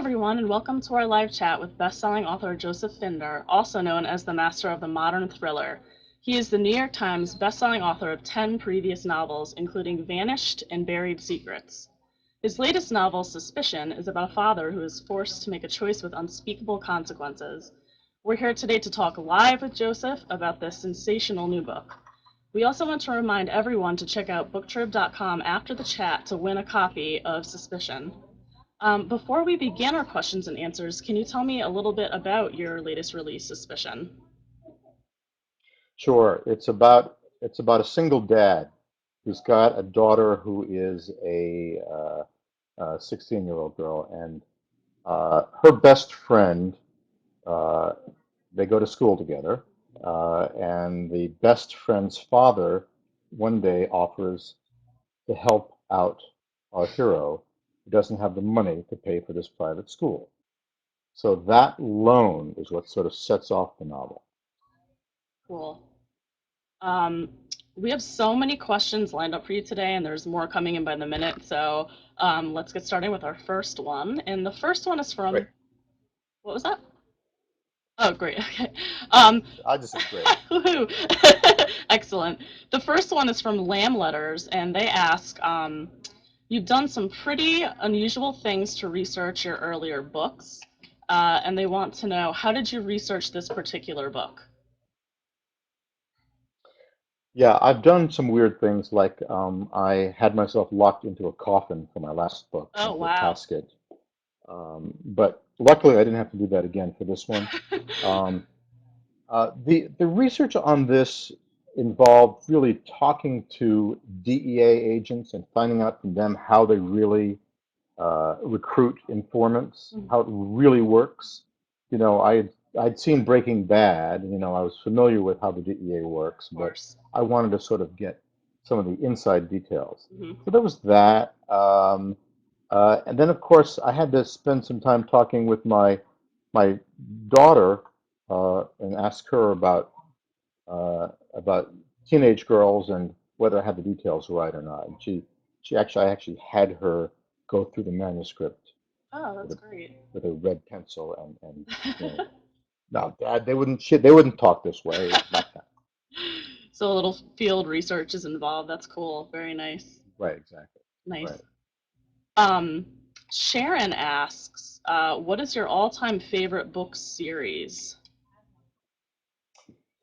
everyone, and welcome to our live chat with best-selling author Joseph Finder, also known as the master of the modern thriller. He is the New York Times best-selling author of 10 previous novels, including Vanished and Buried Secrets. His latest novel, Suspicion, is about a father who is forced to make a choice with unspeakable consequences. We're here today to talk live with Joseph about this sensational new book. We also want to remind everyone to check out BookTrib.com after the chat to win a copy of Suspicion. Before we begin our questions and answers, can you tell me a little bit about your latest release, Suspicion? Sure. It's about a single dad who's got a daughter who is a 16-year-old girl, and her best friend. Uh, they go to school together, and the best friend's father one day offers to help out our hero who doesn't have the money to pay for this private school. So that loan is what sort of sets off the novel. Cool. Um, we have so many questions lined up for you today, and there's more coming in by the minute. So let's get started with our first one. And the first one is Great. from, what was that? Oh, great. Okay. Um, I just said great. woohoo. Excellent. The first one is from Lamb Letters, and they ask, you've done some pretty unusual things to research your earlier books, and they want to know, how did you research this particular book? Yeah, I've done some weird things like I had myself locked into a coffin for my last book, Oh, into a wow. casket. But luckily, I didn't have to do that again for this one. Um, the research on this involved really talking to DEA agents and finding out from them how they really recruit informants, Mhm. how it really works. I'd seen Breaking Bad, I was familiar with how the DEA works, Of but course. I wanted to sort of get some of the inside details. Hmm. So there was that. And then, of course, I had to spend some time talking with my daughter and ask her about teenage girls and whether I had the details right or not. And I actually had her go through the manuscript Oh, that's with a great. with a red pencil and you know, no, Dad, they wouldn't talk this way. It was my time. So a little field research is involved. That's cool. Very nice. Right, exactly. Nice. Right. Um, Sharon asks, what is your all-time favorite book series?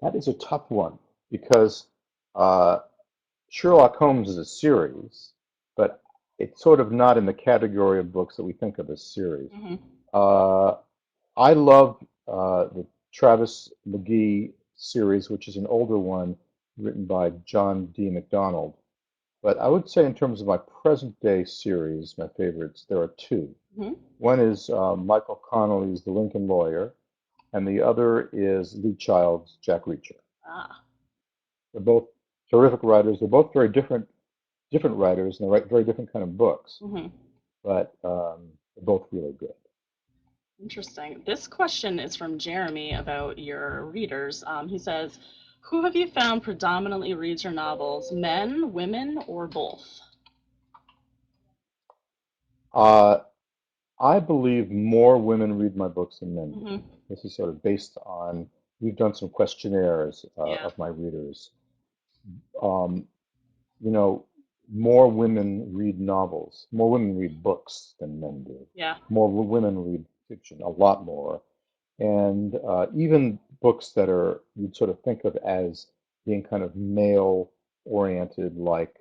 That is a tough one because uh, Sherlock Holmes is a series, but it's sort of not in the category of books that we think of as series. Hmm. Uh, I love the Travis McGee series, which is an older one written by John D. MacDonald. But I would say, in terms of my present day series, my favorites, there are two. Hmm. One is Michael Connelly's The Lincoln Lawyer, and the other is Lee Child's Jack Reacher. Ah. They're both terrific writers. They're both very different writers, and they write very different kind of books, Hmm. but they're both really good. Interesting. This question is from Jeremy about your readers. He says, who have you found predominantly reads your novels, men, women, or both? Uh, I believe more women read my books than men do. Hmm. This is sort of based on, we've done some questionnaires Yeah. of my readers. Um, you know, more women read novels, more women read books than men do. Yeah. More women read fiction, a lot more. And even books that are, you'd sort of think of as being kind of male oriented, like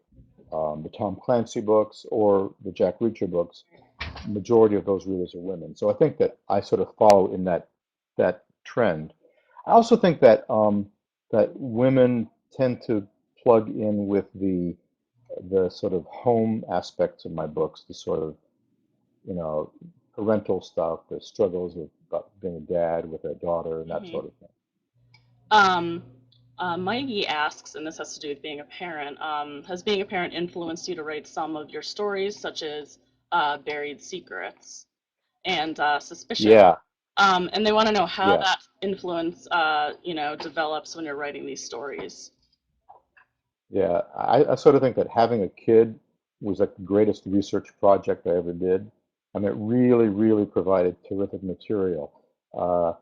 the Tom Clancy books or the Jack Reacher books, majority of those readers are women. So I think that I sort of follow in that trend. I also think that women tend to plug in with the sort of home aspects of my books, the sort of you know parental stuff, the struggles with about being a dad with a daughter and that Hmm. sort of thing. Um, Mikey asks, and this has to do with being a parent, has being a parent influenced you to write some of your stories, such as Buried Secrets and Suspicion? Yeah, And they want to know how yeah. that influence, develops when you're writing these stories. Yeah, I sort of think that having a kid was like the greatest research project I ever did I mean, it really, really provided terrific material. Uh,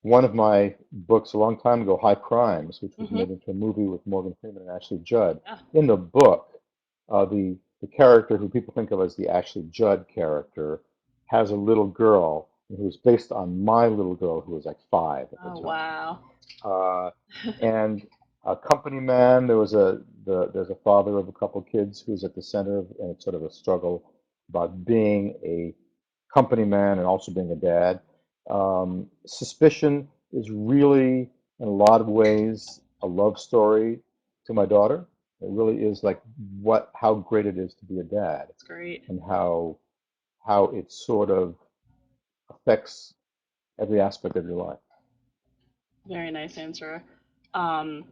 One of my books a long time ago, High Crimes, which was Mm-hmm. made into a movie with Morgan Freeman and Ashley Judd. Yeah. In the book, the character who people think of as the Ashley Judd character has a little girl who's based on my little girl who was like 5 at the Oh, time. wow. Uh, and a company man, there's a father of a couple kids who's at the center of, and it's sort of a struggle about being a company man and also being a dad. Suspicion is really, in a lot of ways, a love story to my daughter. It really is like how great it is to be a dad That's great. and how it sort of affects every aspect of your life. Very nice answer. Um,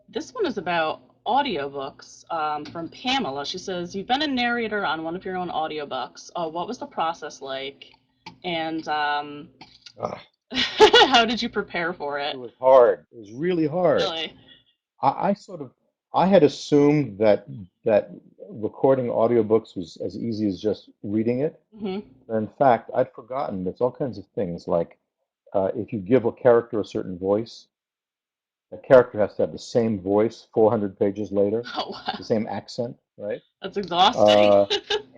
this one is about audiobooks from Pamela. She says, you've been a narrator on one of your own audiobooks. What was the process like? And Ugh, how did you prepare for it it? was hard. It was really hard. Really? I sort of I had assumed that recording audiobooks was as easy as just reading it. Hmm. In fact, I'd forgotten there's all kinds of things like if you give a character a certain voice, the character has to have the same voice 400 pages later, Oh, wow. the same accent, right? That's exhausting. Uh,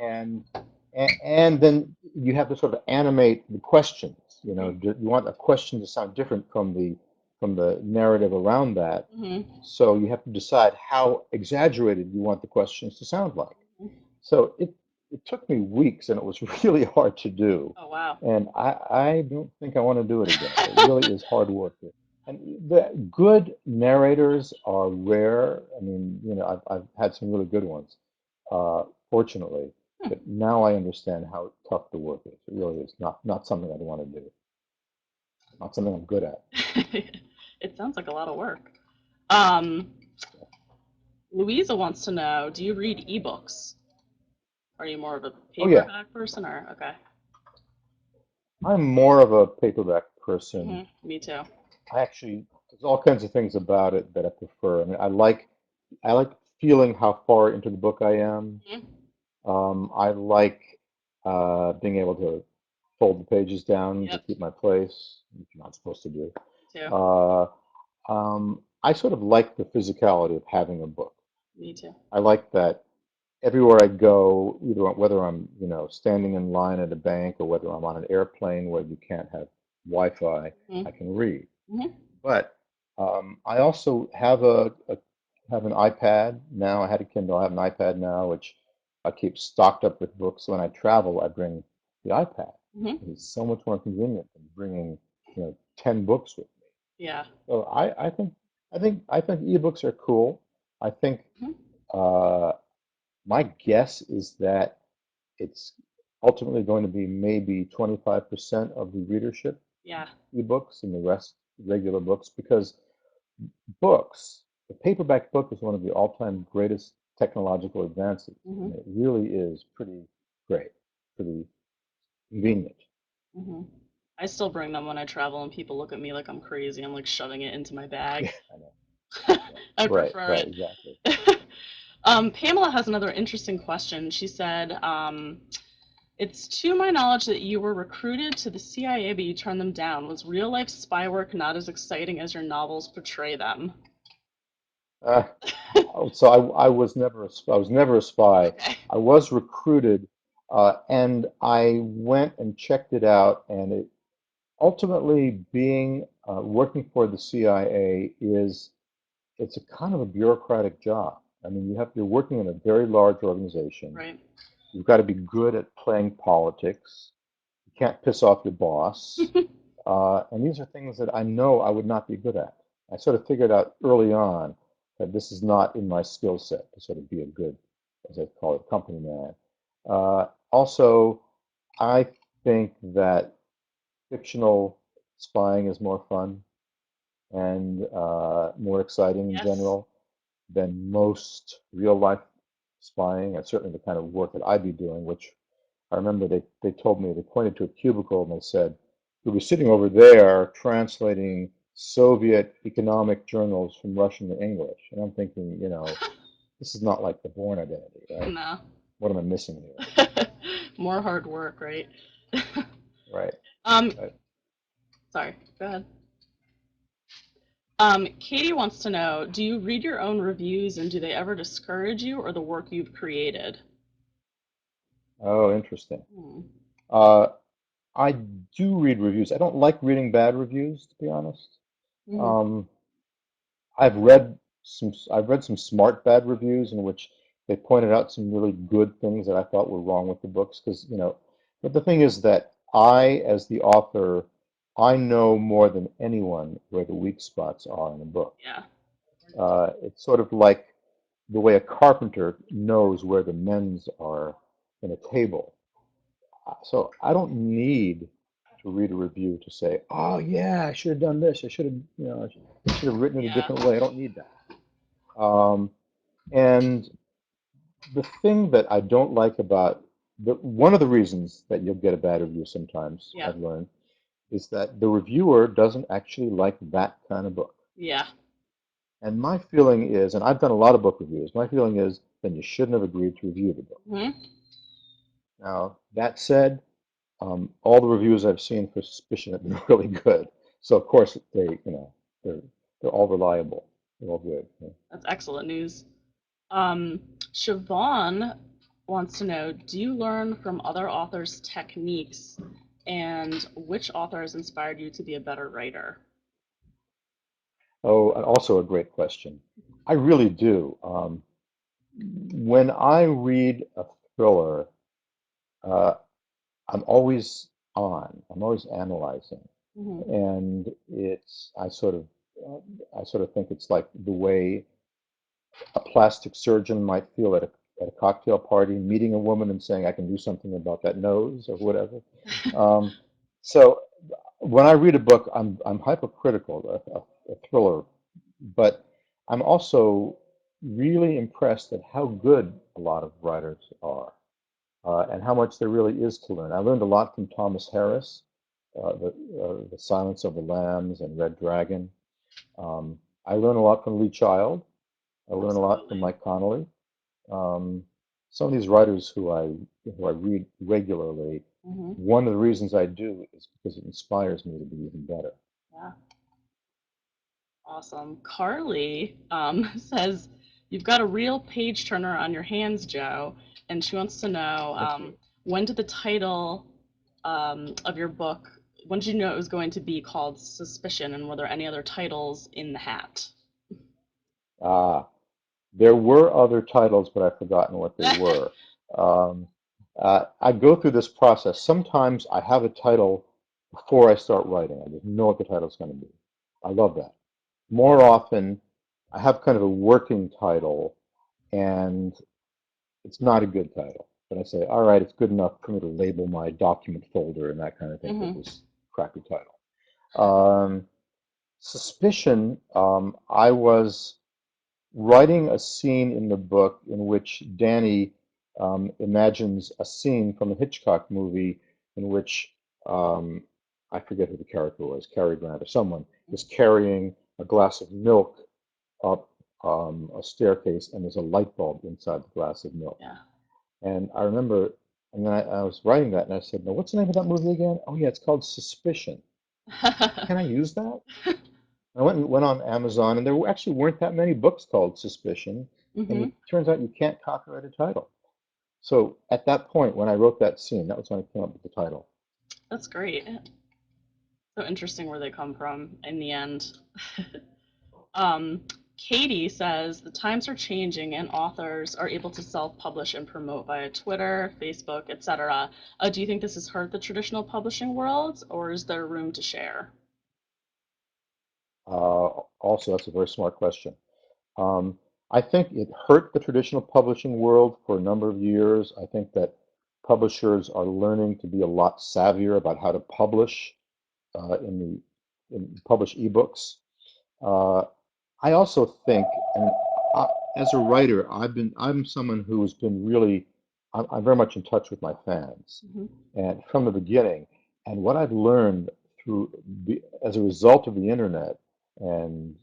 and and then you have to sort of animate the questions. You know, Hmm. you want a question to sound different from the narrative around that. Hmm. So you have to decide how exaggerated you want the questions to sound like. So it took me weeks and it was really hard to do. Oh, wow. And I don't think I want to do it again. It really is hard work. And the good narrators are rare. I mean, you know, I've had some really good ones, fortunately. Hmm. But now I understand how tough the work is. It really is not something I want to do. Not something I'm good at. It sounds like a lot of work. Um, Louisa wants to know, do you read ebooks? Are you more of a Oh yeah, paperback person or okay? I'm more of a paperback person. Hmm. Me too. I actually, there's all kinds of things about it that I prefer. I mean, I like feeling how far into the book I am. Hmm. I like being able to fold the pages down to Yep. keep my place, which you're not supposed to do. Me too. Uh, I sort of like the physicality of having a book. Me too. I like that everywhere I go, either whether I'm, you know, standing in line at a bank or whether I'm on an airplane where you can't have Wi-Fi, Hmm. I can read. Hmm. But I also have an iPad now. I had a Kindle. I have an iPad now, which I keep stocked up with books. When I travel, I bring the iPad. Hmm. It's so much more convenient than bringing, 10 books with me. Yeah. So I think ebooks are cool. I think Hmm. uh, my guess is that it's ultimately going to be maybe 25% of the readership Yeah. ebooks and the rest regular books because books, the paperback book is one of the all-time greatest technological advances. Hmm. And it really is pretty great, pretty convenient. Hmm. I still bring them when I travel, and people look at me like I'm crazy. I'm like shoving it into my bag. Yeah, I know. Yeah. I Right, prefer right, exactly. it. Pamela has another interesting question. She said, it's to my knowledge that you were recruited to the CIA, but you turned them down. Was real life spy work not as exciting as your novels portray them? Uh, so I was never I was never a spy. Okay. I was recruited, and I went and checked it out, and it ultimately being working for the CIA is it's a kind of a bureaucratic job. I mean, you're working in a very large organization. Right. You've got to be good at playing politics. You can't piss off your boss. And these are things that I know I would not be good at. I sort of figured out early on that this is not in my skill set to sort of be a good, as I call it, company man. Also, I think that fictional spying is more fun and more exciting in Yes. general than most real life spying, and certainly the kind of work that I'd be doing, which I remember they told me, they pointed to a cubicle and they said, we were sitting over there translating Soviet economic journals from Russian to English. And I'm thinking, this is not like the Bourne Identity, right? No. What am I missing here? More hard work, right? Right. um, Right. sorry, go ahead. Katie wants to know, do you read your own reviews and do they ever discourage you or the work you've created? Oh, interesting. Hmm. Uh, I do read reviews. I don't like reading bad reviews, to be honest. Hmm. Um, I've read some smart bad reviews in which they pointed out some really good things that I thought were wrong with the books. Because, but the thing is that I, as the author, I know more than anyone where the weak spots are in a book. Yeah. It's sort of like the way a carpenter knows where the mends are in a table. So I don't need to read a review to say, oh yeah, I should have done this. I should have written it a Yeah. different way. I don't need that. And the thing that I don't like about one of the reasons that you'll get a bad review sometimes, Yeah. I've learned, is that the reviewer doesn't actually like that kind of book. Yeah. And my feeling is, and I've done a lot of book reviews, my feeling is then you shouldn't have agreed to review the book. Hmm. Now, that said, all the reviews I've seen for Suspicion have been really good. So of course they're they're all reliable. They're all good. Yeah. That's excellent news. Um, Siobhan wants to know, do you learn from other authors' techniques and which author has inspired you to be a better writer? Oh, and also a great question. I really do. When I read a thriller, uh, I'm always on. I'm always analyzing, Hmm. and I sort of think it's like the way a plastic surgeon might feel at a cocktail party, meeting a woman and saying, "I can do something about that nose" or whatever. Um, so when I read a book, I'm hypercritical, a thriller, but I'm also really impressed at how good a lot of writers are, and how much there really is to learn. I learned a lot from Thomas Harris, the Silence of the Lambs and Red Dragon. I learn a lot from Lee Child. I learn a lot from Absolutely. Mike Connolly. Um, some of these writers who I read regularly, Hmm. one of the reasons I do is because it inspires me to be even better. Yeah. Awesome. Carly says, you've got a real page turner on your hands, Joe, and she wants to know, Thank you. when did the title of your book, when did you know it was going to be called Suspicion, and were there any other titles in the hat? Ah, there were other titles, but I've forgotten what they were. Um, I go through this process. Sometimes I have a title before I start writing. I just know what the title's going to be. I love that. More often, I have kind of a working title, and it's not a good title. But I say, all right, it's good enough for me to label my document folder and that kind of thing with Hmm. this crappy title. Um, Suspicion, I was writing a scene in the book in which Danny imagines a scene from a Hitchcock movie in which um, I forget who the character was, Cary Grant or someone, is carrying a glass of milk up a staircase, and there's a light bulb inside the glass of milk. Yeah. And I remember, and then I was writing that, and I said, "No, what's the name of that movie again? Oh yeah, it's called Suspicion. Can I use that?" I went on Amazon, and actually weren't that many books called Suspicion, and Hmm. it turns out you can't copyright a title. So at that point, when I wrote that scene, that was when I came up with the title. That's great. So interesting where they come from in the end. Um, Katie says the times are changing and authors are able to self-publish and promote via Twitter, Facebook, etc. Do you think this has hurt the traditional publishing world, or is there room to share? Also, that's a very smart question. Um, I think it hurt the traditional publishing world for a number of years. I think that publishers are learning to be a lot savvier about how to publish publish ebooks. Uh, I also think, and I, as a writer, I'm someone who has been really, I'm very much in touch with my fans, Hmm. and from the beginning. And what I've learned as a result of the internet and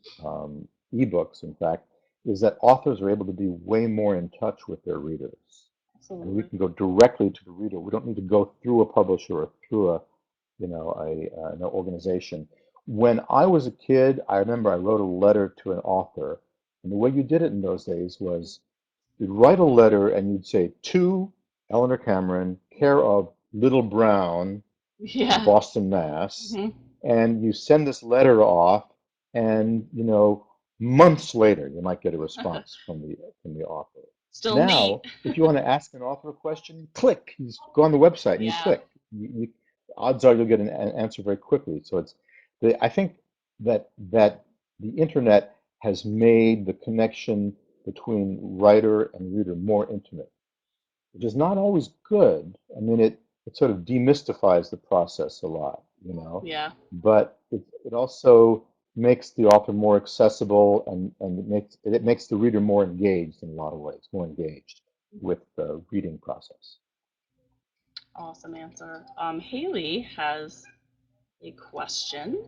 ebooks, in fact, is that authors are able to be way more in touch with their readers. and we Absolutely. can go directly to the reader. We don't need to go through a publisher or through an organization. When I was a kid, I remember I wrote a letter to an author, and the way you did it in those days was you'd write a letter and you'd say to Eleanor Cameron, care of Little Brown, Yeah. Boston, Mass, Hmm. and you send this letter off, and months later you might get a response from the author. Still me. Now, if you want to ask an author a question, click. You just go on the website and you Yeah. click. Odds are you'll get an answer very quickly. So I think that the internet has made the connection between writer and reader more intimate, which is not always good. I mean, it sort of demystifies the process a lot, Yeah. but it also makes the author more accessible, and it makes the reader more engaged in a lot of ways, more engaged with the reading process. Awesome answer. Haley has a question.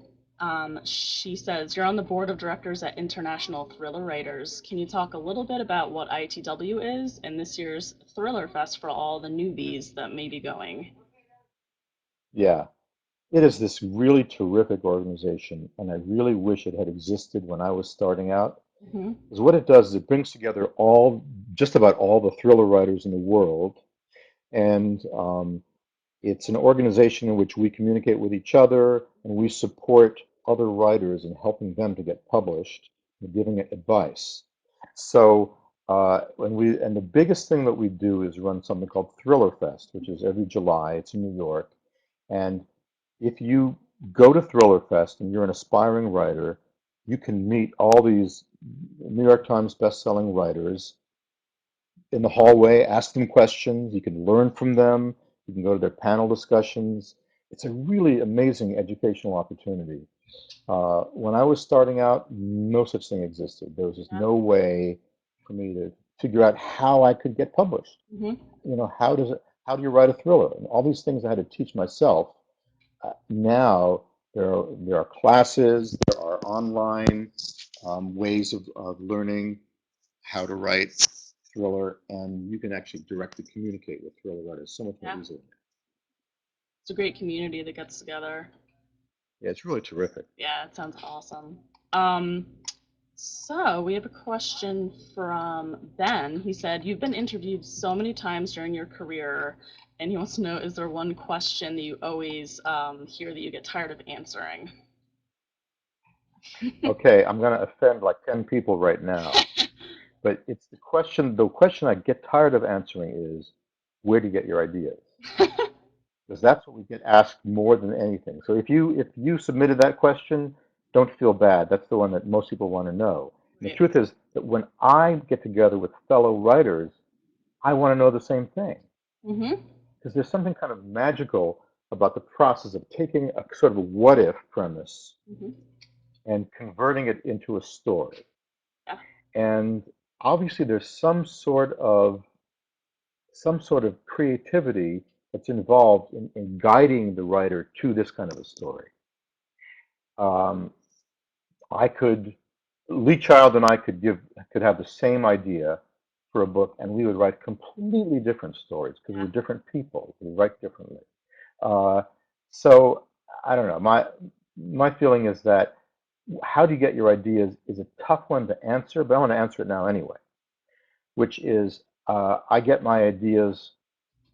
She says, you're on the board of directors at International Thriller Writers. Can you talk a little bit about what ITW is and this year's Thriller Fest for all the newbies that may be going? Yeah, it is this really terrific organization, and I really wish it had existed when I was starting out. Hmm. Because what it does is it brings together just about all the thriller writers in the world, and it's an organization in which we communicate with each other and we support other writers in helping them to get published and giving it advice. So and the biggest thing that we do is run something called Thriller Fest, which is every July. It's in New York, and if you go to Thriller Fest and you're an aspiring writer, you can meet all these New York Times best-selling writers in the hallway, ask them questions. You can learn from them. You can go to their panel discussions. It's a really amazing educational opportunity. When I was starting out, no such thing existed. There was just Yeah. no way for me to figure out how I could get published. Hmm. How do you write a thriller? And all these things I had to teach myself. Now there are classes, there are online ways of learning how to write thriller, and you can actually directly communicate with thriller writers so much more Yeah. easily. It's a great community that gets together. Yeah, it's really terrific. Yeah, it sounds awesome. Um, so we have a question from Ben. He said, you've been interviewed so many times during your career, and he wants to know, is there one question that you always hear that you get tired of answering? Okay, I'm going to offend like 10 people right now, but it's the question I get tired of answering is, where do you get your ideas? Because that's what we get asked more than anything. So if you submitted that question, don't feel bad. That's the one that most people want to know. And the Right. truth is that when I get together with fellow writers, I want to know the same thing. Mm-hmm. Because there's something kind of magical about the process of taking a sort of a what if premise Mm-hmm. and converting it into a story. Yeah. And obviously there's some sort of creativity that's involved in guiding the writer to this kind of a story. Um, I could, Lee Child and I could have the same idea for a book, and we would write completely different stories because Yeah. we're different people. We write differently. Uh, so I don't know. My feeling is that how do you get your ideas is a tough one to answer, but I want to answer it now anyway, which is I get my ideas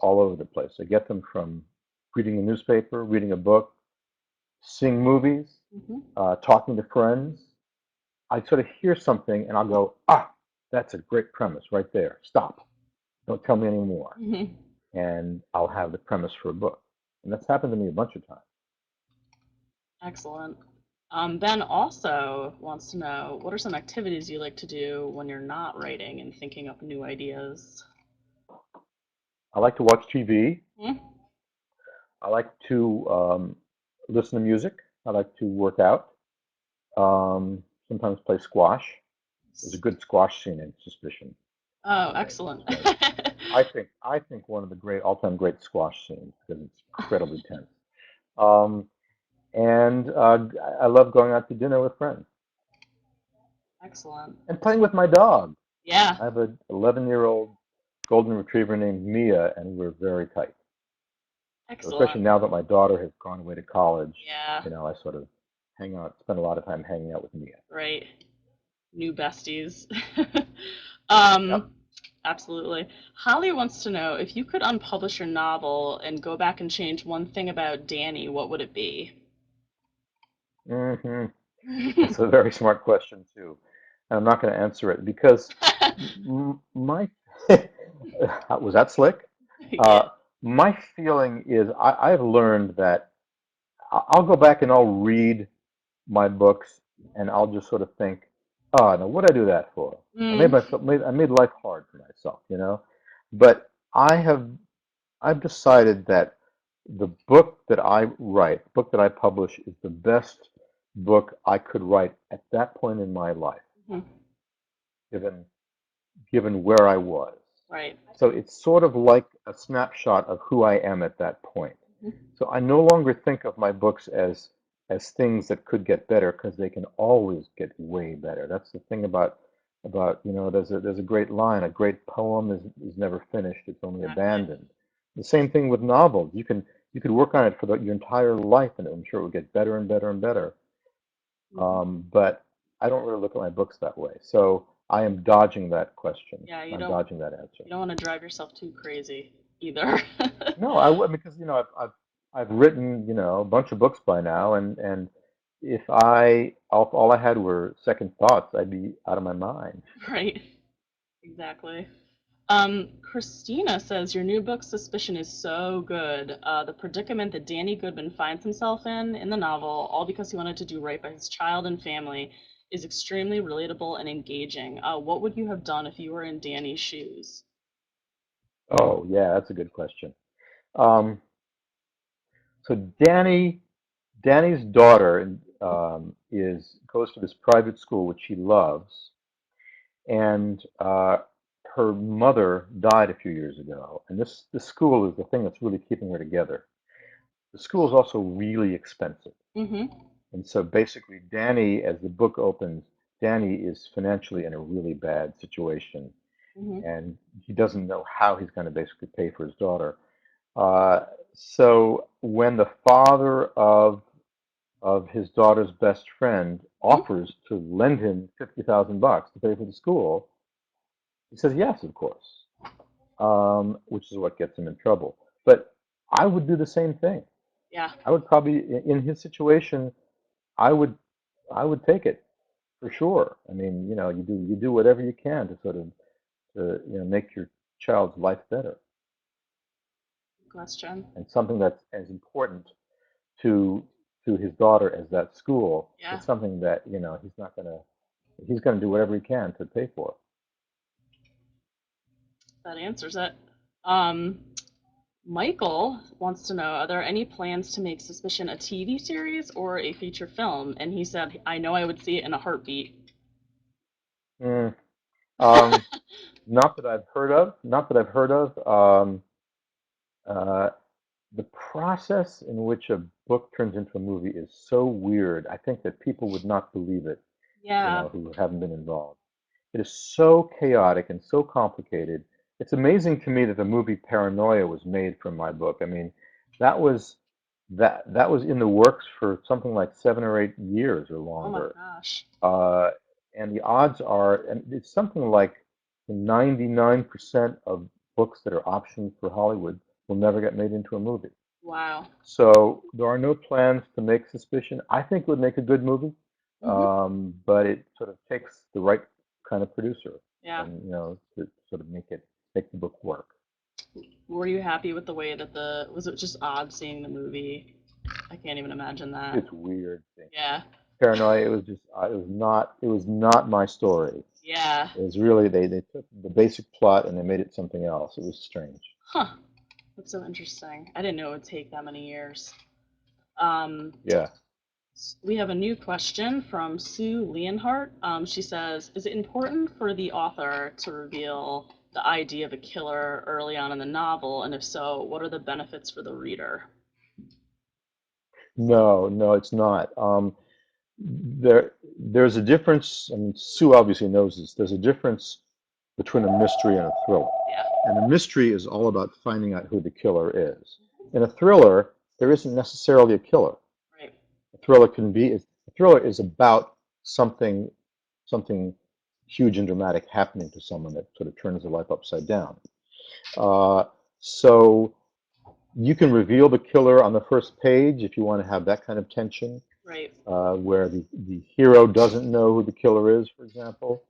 all over the place. I get them from reading a newspaper, reading a book, seeing movies, Mm-hmm. talking to friends. I sort of hear something and I'll go, that's a great premise right there. Stop. Don't tell me anymore. Mm-hmm. And I'll have the premise for a book. And that's happened to me a bunch of times. Excellent. Ben also wants to know, what are some activities you like to do when you're not writing and thinking up new ideas? I like to watch TV. Hmm. I like to listen to music. I like to work out. Sometimes play squash. There's a good squash scene in Suspicion. Oh, excellent. It's one of, I think one of the all-time great squash scenes because it's incredibly tense. Um, and I love going out to dinner with friends Excellent. and playing with my dog. Yeah. I have a 11-year-old golden retriever named Mia, and we're very tight. So especially Excellent. now that my daughter has gone away to college, Yeah, I sort of hang out, spend a lot of time hanging out with Mia. right. New besties. Yep. um, absolutely. Holly wants to know if you could unpublish your novel and go back and change one thing about Danny, what would it be? hmm That's a very smart question too. And I'm not going to answer it because my was that slick? Yeah. Uh, my feeling is I've learned that I'll go back and I'll read my books and I'll just sort of think, oh, now what did I do that for? Mm, I made life hard for myself. But I've decided that the book that I write, the book that I publish, is the best book I could write at that point in my life, mhm, given given where I was. right. So it's sort of like a snapshot of who I am at that point. Mhm. So I no longer think of my books as things that could get better because they can always get way better. That's the thing about there's a great line, a great poem is never finished, it's only Exactly. abandoned. The same thing with novels. You could work on it for your entire life and I'm sure it will get better and better and better. Mhm. But I don't really look at my books that way. So I am dodging that question. Yeah, I'm dodging that answer. you don't want to drive yourself too crazy either. No, because I've written a bunch of books by now, and if all I had were second thoughts, I'd be out of my mind. Right. Exactly. Christina says your new book, Suspicion, is so good. The predicament that Danny Goodman finds himself in the novel, all because he wanted to do right by his child and family, is extremely relatable and engaging. What would you have done if you were in Danny's shoes? Oh yeah, that's a good question. Um, so Danny's daughter is goes to this private school which she loves, and her mother died a few years ago, and this school is the thing that's really keeping her together. The school is also really expensive. Mm-hmm. And so basically, Danny, as the book opens, Danny is financially in a really bad situation, Mm-hmm. and he doesn't know how he's going to basically pay for his daughter. Uh, so when the father of his daughter's best friend Mm-hmm. offers to lend him $50,000 to pay for the school, he says yes, of course, which is what gets him in trouble. But I would do the same thing. Yeah. I would probably, in his situation, I would I would take it. For sure. I mean, you do whatever you can to sort of make your child's life better. Question. And something that's as important to his daughter as that school, Yeah, it's something that, he's gonna do whatever he can to pay for. that answers it. Um, Michael wants to know, are there any plans to make Suspicion a TV series or a feature film? And he said, I know I would see it in a heartbeat. Mm, um, not that I've heard of. Not that I've heard of. Uh, the process in which a book turns into a movie is so weird. I think that people would not believe it, Yeah. who haven't been involved. It is so chaotic and so complicated. It's amazing to me that the movie Paranoia was made from my book. I mean, that was that was in the works for something like 7 or 8 years or Oh my longer. gosh. Uh, and the odds are, and it's something like 99% of books that are optioned for Hollywood will never get made into a movie. Wow. So there are no plans to make Suspicion. I think it would make a good movie, Hmm. but it sort of takes the right kind of producer, Yeah. and to sort of make the book work. Were you happy with the way that was it just odd seeing the movie? I can't even imagine that. It's weird thing. Yeah. Paranoia. It was not my story. Yeah. It was really they took the basic plot and they made it something else. It was strange. Huh. That's so interesting. I didn't know it would take that many years. Um, Yeah. we have a new question from Sue Leonhardt. She says, is it important for the author to reveal the idea of a killer early on in the novel? And if so, what are the benefits for the reader? No, no, it's not. There's a difference, and Sue obviously knows this. There's a difference between a mystery and a thriller. Yeah. And the mystery is all about finding out who the killer is. In a thriller, there isn't necessarily a killer. Right. A thriller is about something something huge and dramatic happening to someone that sort of turns their life upside down. Uh, so you can reveal the killer on the first page if you want to have that kind of tension, Right. where the hero doesn't know who the killer is, for example.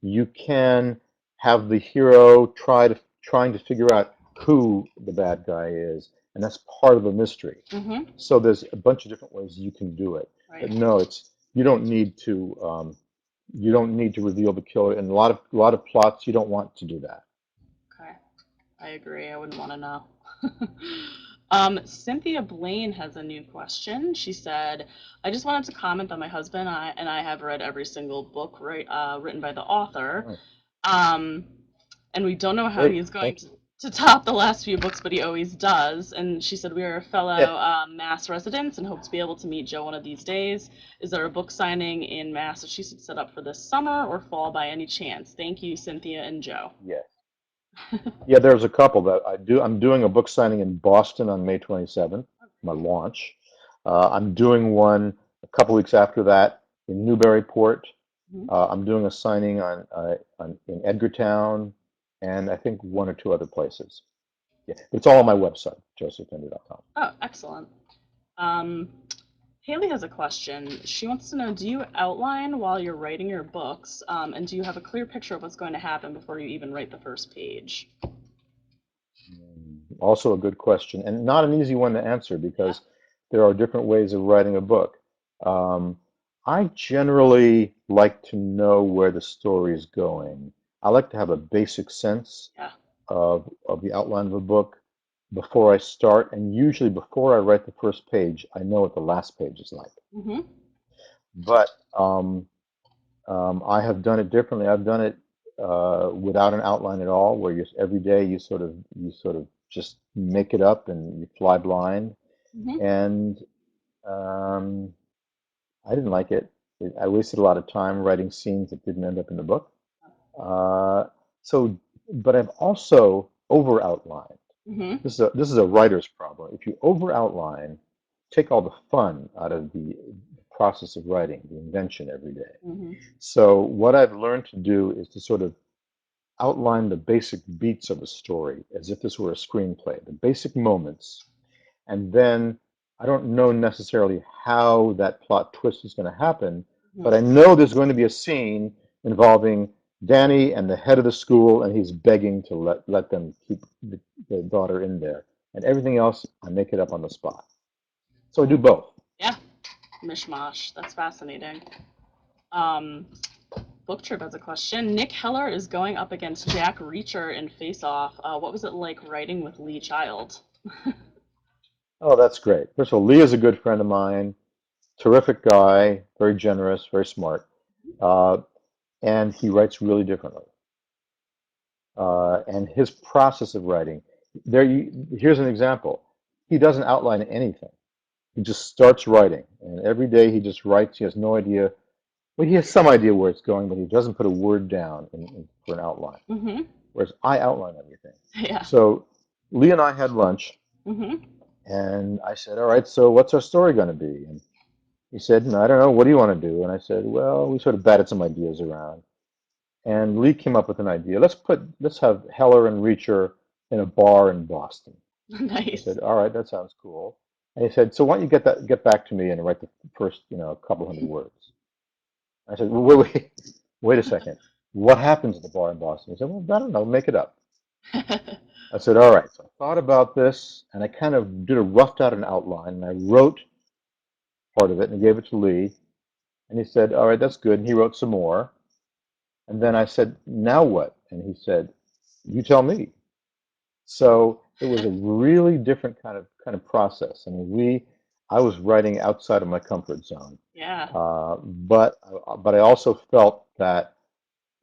You can have the hero trying to figure out who the bad guy is, and that's part of the mystery. Mm-hmm. So there's a bunch of different ways you can do it. But Right. no, it's you don't need to reveal the killer. In a lot of plots, you don't want to do that. Okay. I agree. I wouldn't want to know. Cynthia Blaine has a new question. She said, I just wanted to comment that my husband and I have read every single book written by the author. Right. Um, and we don't know how he Great, is going thank you. to top the last few books, but he always does. And she said, we are Yeah. fellow Mass residents and hope to be able to meet Joe one of these days. Is there a book signing in Mass that she should set up for this summer or fall by any chance? Thank you, Cynthia and Joe. Yes. Yeah, there's a couple that I do. I'm doing a book signing in Boston on May 27th, my launch. I'm doing one a couple weeks after that in Newburyport. Mhm. I'm doing a signing in Edgartown, and I think one or two other places. Yeah, it's all on my website, josephender.com. Oh, excellent. Um, Haley has a question. She wants to know, do you outline while you're writing your books? And do you have a clear picture of what's going to happen before you even write the first page? Also a good question, and not an easy one to answer Yeah. because there are different ways of writing a book. Um, I generally like to know where the story is going. I like to have a basic sense Yeah. of the outline of a book before I start, and usually before I write the first page, I know what the last page is like. Mm-hmm. But I have done it differently. I've done it without an outline at all, where every day you sort of just make it up and you fly blind. Mm-hmm. And um, I didn't like it. I wasted a lot of time writing scenes that didn't end up in the book. Uh, so, but I've also over outlined. Mm-hmm. This is a writer's problem. If you over outline, take all the fun out of the process of writing, the invention every day. Mm-hmm. So what I've learned to do is to sort of outline the basic beats of a story as if this were a screenplay, the basic moments, and then I don't know necessarily how that plot twist is going to happen, but I know there's going to be a scene involving Danny and the head of the school, and he's begging to let them keep the daughter in there, and everything else I make it up on the spot. So I do Cool. both. Yeah. Mishmash. That's fascinating. Um, BookTrib has a question. Nick Heller is going up against Jack Reacher in Face Off. What was it like writing with Lee Child? Oh, that's great. First of all, Lee is a good friend of mine, terrific guy, very generous, very smart, uh, and he writes really differently. And his process of writing, here's an example. He doesn't outline anything. He just starts writing, and every day he just writes. He has no idea. Well, he has some idea where it's going, but he doesn't put a word down for an outline. Mm-hmm. Whereas I outline everything. Yeah. So Lee and I had lunch, Mm-hmm. and I said, "All right, so what's our story going to be?" And he said, "No, I don't know. What do you want to do?" And I said, "Well, we sort of batted some ideas around." And Lee came up with an idea. Let's have Heller and Reacher in a bar in Boston. I Nice. said, all right, that sounds cool. And he said, so why don't you get back to me and write the first, couple hundred words. I said, well, wait a second. What happens at the bar in Boston? He said, well, I don't know, make it up. I said, all right. So I thought about this and I kind of did a roughed out an outline and I wrote part of it and I gave it to Lee. And he said, all right, that's good. And he wrote some more. And then I said, now what? And he said, you tell me. So it was a really different kind of process. I mean, I was writing outside of my comfort zone, Yeah. but I also felt that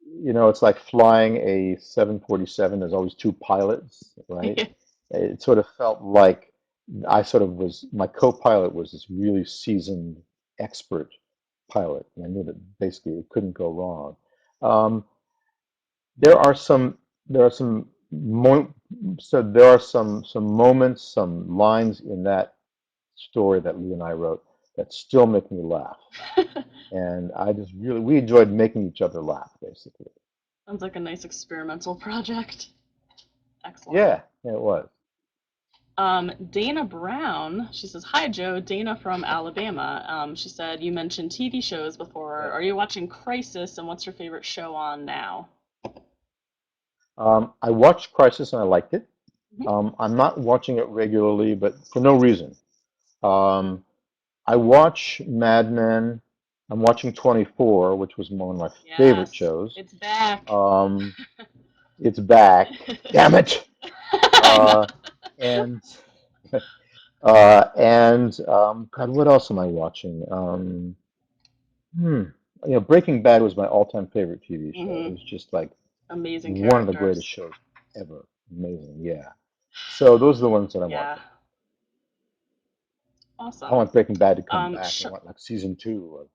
it's like flying a 747. There's always two pilots, right? It sort of felt like my co-pilot was this really seasoned expert pilot, and I knew that basically it couldn't go wrong. Um, there are some there are some mo so there are some moments, some lines in that story that Lee and I wrote that still make me laugh. And I just really we enjoyed making each other laugh, basically. Sounds like a nice experimental project. Excellent. Yeah, it was. Dana Brown, she says, "Hi Joe, Dana from Alabama." She said, "You mentioned TV shows before. Yeah. Are you watching Crisis, and what's your favorite show on now?" I watched Crisis and I liked it. Mhm. I'm not watching it regularly, but for no reason. Um, I watch Mad Men. I'm watching 24, which was one of my favorite Yes, shows. it's back. Um, it's back. Damn it. I know. Uh, and God, what else am I watching? Hmm. Breaking Bad was my all-time favorite TV show. It Hmm. was just like Amazing one of the greatest characters. shows ever. Amazing, yeah. So those are the ones that I'm Yeah, watching. I awesome. want Breaking Bad to come back. I Sh want like season 2 or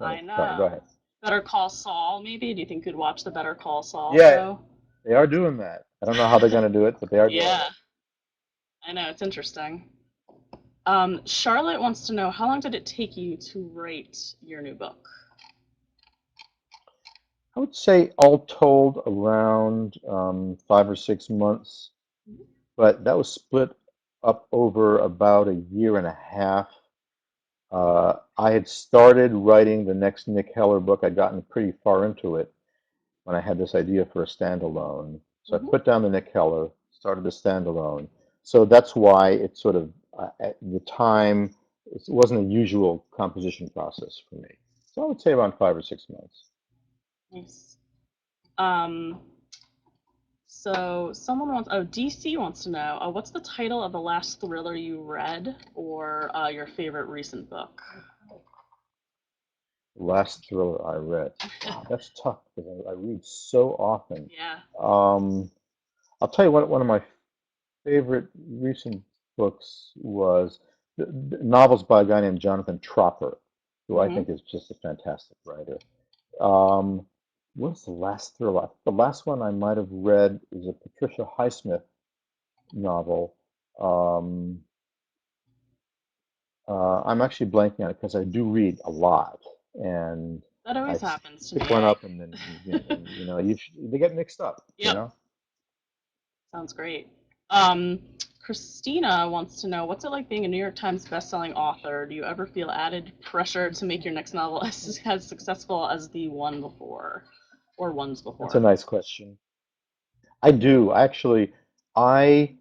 I 20. Sorry, go know. ahead. Better Call Saul, maybe? Do you think you'd watch the Better Call Saul Yeah, show? they are doing that. I don't know how they're going to do it, but they are doing Yeah, it. I know, it's interesting. Charlotte wants to know, how long did it take you to write your new book? I would say all told around 5 or 6 months, but that was split up over about a year and a half. I had started writing the next Nick Heller book. I'd gotten pretty far into it when I had this idea for a standalone. So I Hmm. put down the Nick Heller, started the standalone. So that's why it's sort of at the time, it wasn't a usual composition process for me. So I would say around 5 or 6 months. Nice. Um, so someone wants, oh, DC wants to know, what's the title of the last thriller you read, or your favorite recent book? The last thriller I read. Wow, that's tough because I read so often. Yeah. Um, I'll tell you what, one of my favorite recent books was novels by a guy named Jonathan Tropper, who I Hmm. think is just a fantastic writer. Um, what's the last thriller? The last one I might have read is a Patricia Highsmith novel. Um, I'm actually blanking on it because I do read a lot, and That I always happens to pick me, one eh? up and then they get mixed up, you Yep. know. Sounds great. Um, Christina wants to know, what's it like being a New York Times bestselling author? Do you ever feel added pressure to make your next novel as successful as the one before or ones That's a before? nice question. I do actually. I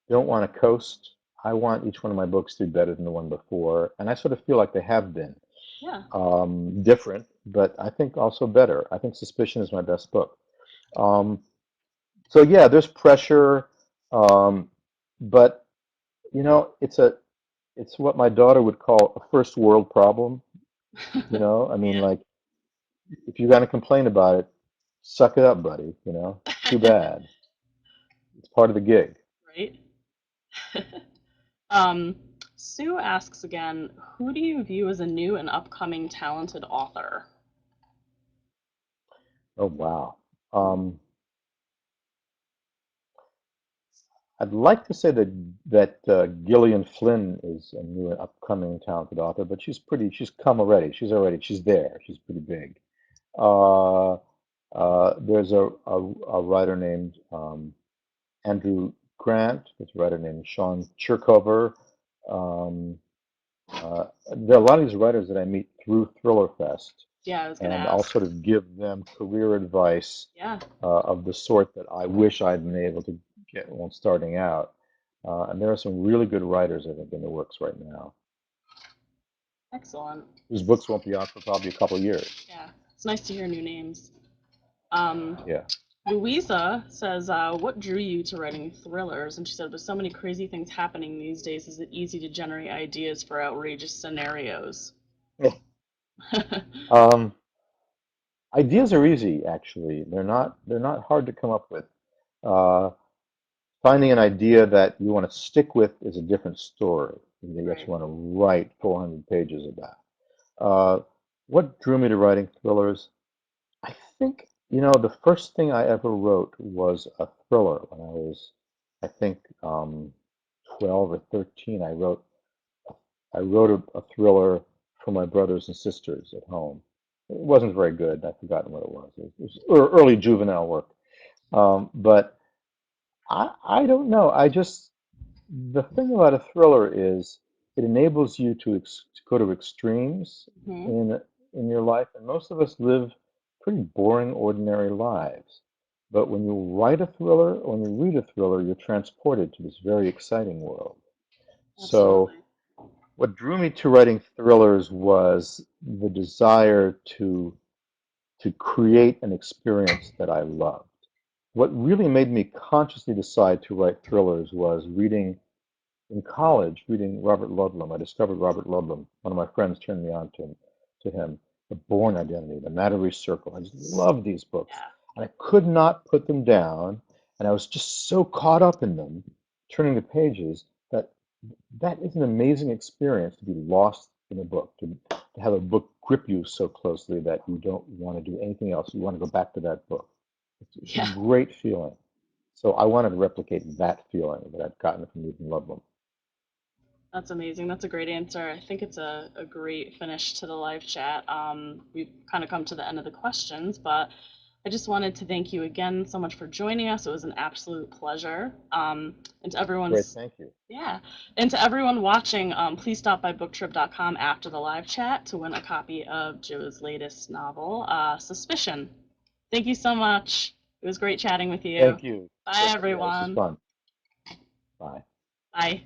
don't want to coast. I want each one of my books to be better than the one before, and I sort of feel like they have been. Yeah. Different, but I think also better. I think Suspicion is my best book. Um, so yeah, there's pressure, um, but it's what my daughter would call a first world problem. I mean, Yeah. like if you're gonna complain about it, suck it up, buddy. Too bad. It's part of the gig. Right? um, Sue asks again, who do you view as a new and upcoming talented author? Oh wow. Um, I'd like to say that Gillian Flynn is a new and upcoming talented author, but she's come already. She's there. She's pretty big. Uh, there's a writer named Andrew Grant. There's a writer named Sean Chirkover. Um, there are a lot of these writers that I meet through Thriller Fest, Yeah, I was gonna and I'll ask. sort of give them career advice Yeah, of the sort that I wish I'd been able to get when starting out. And there are some really good writers, I think, in the works right now, excellent. whose books won't be out for probably a couple of years. Yeah, it's nice to hear new names. Um, Yeah. Louisa says, what drew you to writing thrillers? And she said, with so many crazy things happening these days, is it easy to generate ideas for outrageous scenarios? Um, Ideas are easy, actually. They're not hard to come up with. Uh, Finding an idea that you want to stick with is a different story. You just Right. want to write 400 pages about. Uh, what drew me to writing thrillers? I think The first thing I ever wrote was a thriller when I was, I think, 12 or 13. I wrote a thriller for my brothers and sisters at home. It wasn't very good. I've forgotten what it was. It was early juvenile work. But I don't know. The thing about a thriller is it enables you to go to extremes Hmm. in your life, and most of us live pretty boring, ordinary lives. But when you write a thriller, or when you read a thriller, you're transported to this very exciting world. So Absolutely. what drew me to writing thrillers was the desire to create an experience that I loved. What really made me consciously decide to write thrillers was reading in college, reading Robert Ludlum. I discovered Robert Ludlum. One of my friends turned me on to him. The Born Identity, The Mattery Circle. I just loved these books. Yeah. And I could not put them down. And I was just so caught up in them, turning the pages, that that is an amazing experience to be lost in a book, to have a book grip you so closely that you don't want to do anything else. You want to go back to that book. It's a Yeah. great feeling. So I wanted to replicate that feeling that I've gotten from reading Ludlum. That's amazing. That's a great answer. I think it's a great finish to the live chat. We've kind of come to the end of the questions, but I just wanted to thank you again so much for joining us. It was an absolute pleasure. And to Great, everyone's thank you. Yeah, and to everyone watching, please stop by BookTrib.com after the live chat to win a copy of Joe's latest novel, Suspicion. Thank you so much. It was great chatting with you. Thank you. Bye, Yes, yeah, this is everyone. fun. Bye. Bye.